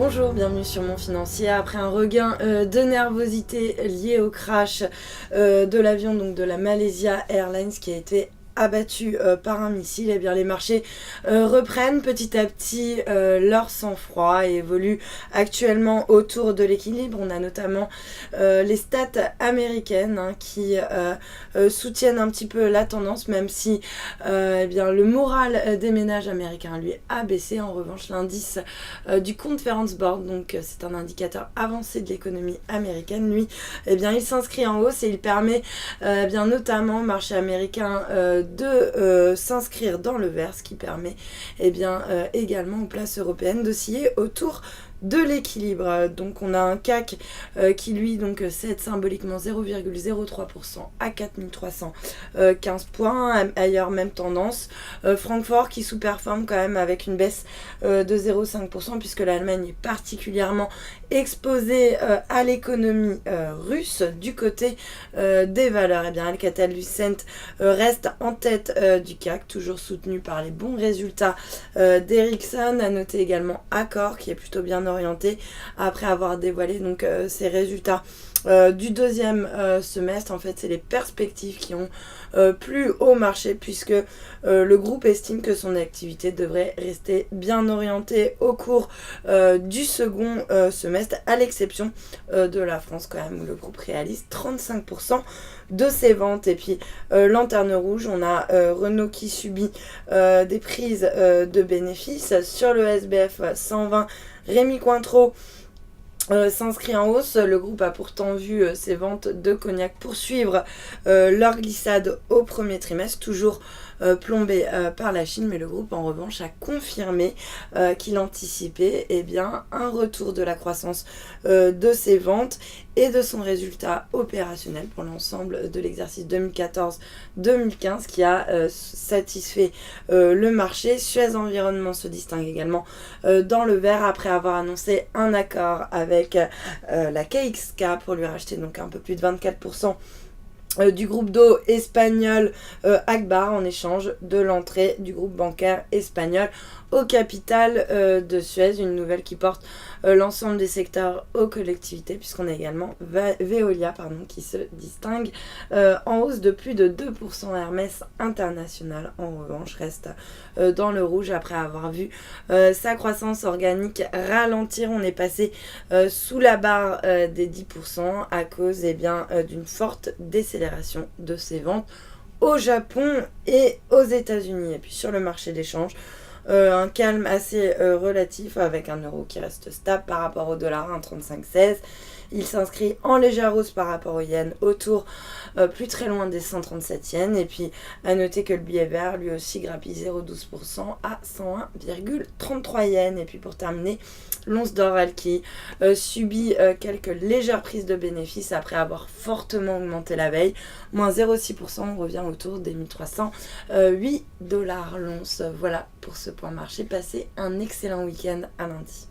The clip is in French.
Bonjour, bienvenue sur Mon Financier. Après un regain de nervosité lié au crash de l'avion donc de la Malaysia Airlines qui a été abattu par un missile, et bien les marchés reprennent petit à petit leur sang-froid et évoluent actuellement autour de l'équilibre. On a notamment les stats américaines qui soutiennent un petit peu la tendance, même si eh bien, le moral des ménages américains lui a baissé. En revanche, l'indice du Conference Board, donc c'est un indicateur avancé de l'économie américaine, lui, eh bien, il s'inscrit en hausse et il permet bien, notamment au marché américain de s'inscrire dans le vert, ce qui permet bien, également aux places européennes d'osciller autour de l'équilibre. Donc on a un CAC qui lui donc cède symboliquement 0,03% à 4315 points. Ailleurs, même tendance. Francfort qui sous-performe quand même avec une baisse de 0,5% puisque l'Allemagne est particulièrement exposée à l'économie russe. Du côté des valeurs, et bien Alcatel-Lucent reste en tête du CAC, toujours soutenu par les bons résultats d'Ericsson. À noter également Accor qui est plutôt bien orienté après avoir dévoilé donc ses résultats du deuxième semestre. En fait, c'est les perspectives qui ont plu au marché puisque le groupe estime que son activité devrait rester bien orientée au cours du second semestre, à l'exception de la France quand même, où le groupe réalise 35% de ses ventes. Et puis lanterne rouge, on a Renault qui subit des prises de bénéfices sur le SBF 120. Rémi Cointreau s'inscrit en hausse. Le groupe a pourtant vu ses ventes de cognac poursuivre leur glissade au premier trimestre, toujours plombé par la Chine, mais le groupe en revanche a confirmé qu'il anticipait bien, un retour de la croissance de ses ventes et de son résultat opérationnel pour l'ensemble de l'exercice 2014-2015 qui a satisfait le marché. Suez Environnement se distingue également dans le vert après avoir annoncé un accord avec la KXK pour lui racheter donc un peu plus de 24% du groupe d'eau espagnol Agbar en échange de l'entrée du groupe bancaire espagnol au capital de Suez, une nouvelle qui porte l'ensemble des secteurs aux collectivités, puisqu'on a également Veolia qui se distingue en hausse de plus de 2%. Hermès International en revanche reste dans le rouge après avoir vu sa croissance organique ralentir. On est passé sous la barre des 10% à cause d'une forte décélération de ses ventes au Japon et aux États-Unis. Et puis sur le marché d'échange, un calme assez relatif avec un euro qui reste stable par rapport au dollar, 1,3516. Il s'inscrit en légère hausse par rapport au yen, autour plus très loin des 137 yens. Et puis à noter que le billet vert lui aussi grappille 0,12% à 101,33 yens. Et puis pour terminer, l'once d'or qui subit quelques légères prises de bénéfices après avoir fortement augmenté la veille, moins 0,6%, on revient autour des 1308 $ l'once. Voilà pour ce point marché. Passez un excellent week-end à lundi.